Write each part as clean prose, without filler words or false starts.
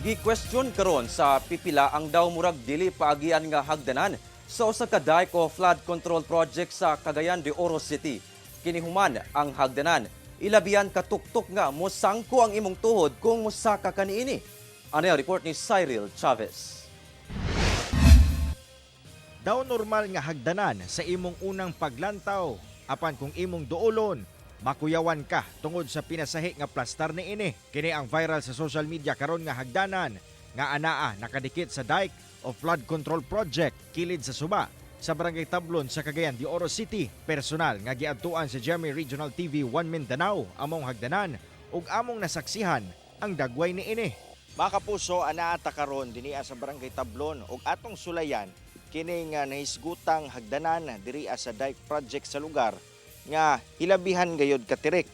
Gi-question karon sa pipila ang daw murag dili paagian nga hagdanan sa usa ka dike o flood control project sa Cagayan de Oro City. Kini human ang hagdanan ilabihan katuktok nga mosangko ang imong tuhod kung mosaka kaniini. Ano ang report ni Cyril Chavez. Daw normal nga hagdanan sa imong unang paglantaw apan kung imong duolon makuyawan ka tungod sa pinasahi nga plastar niini. Kini ang viral sa social media karon nga hagdanan nga anaa nakadikit sa dike o flood control project kilid sa Suba sa Barangay Tablon sa Cagayan de Oro City. Personal nga giadtuan sa GMA Regional TV 1 Mindanao among hagdanan ug among nasaksihan ang dagway niini. Mga kapuso, anaa ta karon dinhi sa Barangay Tablon ug atong sulayan kini nga nahisgutang hagdanan diri sa dike project sa lugar nga hilabihan gayod katirik.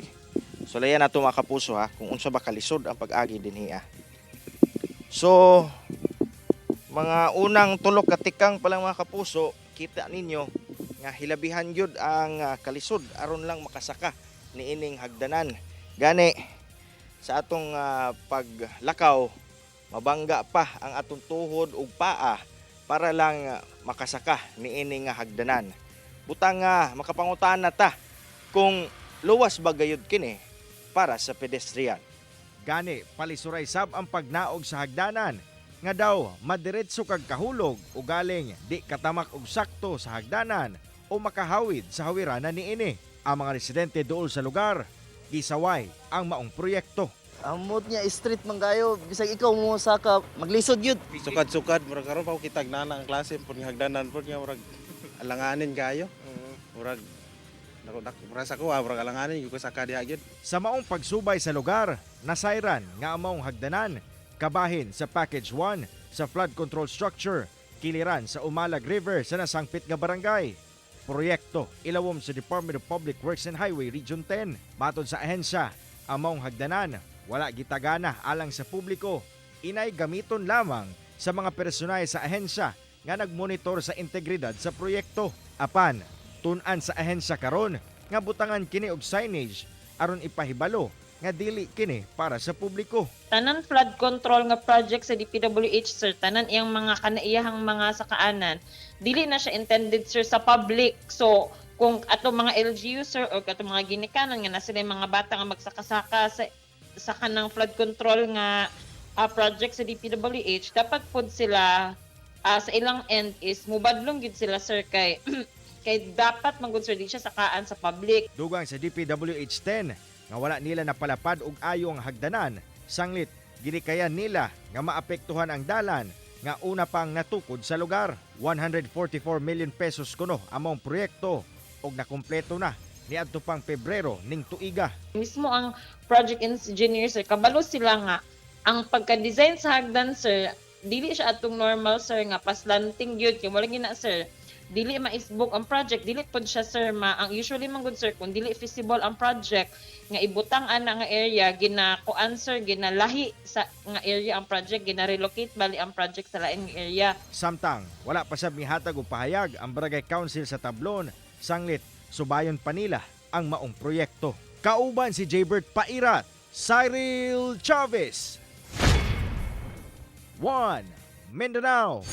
Sulayan nato mga kapuso kung unsa ba kalisod ang pag-agi dinhi. So mga unang tulok katikang pa lang mga kapuso, kita ninyo nga hilabihan yun ang kalisod aron lang makasaka ni ining hagdanan. Gani sa atong paglakaw mabangga pa ang atong tuhod ug paa para lang makasaka ni ining hagdanan. Butang makapangutana ta kung luwas ba gayud kini para sa pedestrian. Gani palisuray sab ang pagnaog sa hagdanan nga daw madiretso kag kahulog o galing di katamak og sakto sa hagdanan o makahawid sa hawiranan niini. Ang mga residente dool sa lugar gisaway ang maong proyekto. Ang mood niya street man kayo, bisag ikaw mo sa ka maglisod yun. Sukad-sukad murag karon pa ko kitag na ang klase pud nga hagdanan pud nga murag alanganin kayo. Murag murag sa ko murag alanganin ko sa diha gyud. Sa maong pagsubay sa lugar, nasayran nga among hagdanan kabahin sa Package 1 sa flood control structure kiliran sa Umalag River sa nasangpit nga barangay. Proyekto ilawom sa Department of Public Works and Highway Region 10. Matod sa ahensya, among hagdanan wala gitagana alang sa publiko. Inay gamiton lamang sa mga personal sa ahensya nga nagmonitor sa integridad sa proyekto. Apan, tun-an sa ahensya karon nga butangan kini og signage aron ipahibalo nga dili kini para sa publiko. Tanan flood control nga project sa DPWH sir, tanan iyang mga kanaiyahang mga sakaanan, dili na siya intended sir sa public. So kung ato mga LGU sir o ato mga ginikanan nga na sila mga bata nga magsakasaka sa kanang flood control nga project sa DPWH, dapat pod sila sa ilang end is mubadlong gid sila sir kay kay dapat manggod sir di siya sakaan sa public. Dugang sa DPWH 10 nga wala nila napalapad og ayo ang hagdanan, sanglit ginikayan nila nga maapektuhan ang dalan nga una pang natukod sa lugar. 144 million pesos kuno among proyekto og nakumpleto na niadto pang Pebrero ning tuiga. Mismo ang project engineer sir, kabalo sila nga ang pagka-design sa hagdan sir, dili siya atong normal sir nga paslanting gyud kay wala gina sir. Dili maisbog ang project, dili pod siya sir ang usually man gud sir kung dili feasible ang project nga ibutang ana nga area ginakuan sir ginalahi sa nga area ang project, gina-relocate bali ang project sa laing area. Samtang wala pa sab mihatag og pahayag ang Barangay Council sa Tablon, sanglit subayon pa nila ang maong proyekto. Kauban si Jaybert Pairat, Cyril Chavez, 1 Mindanao.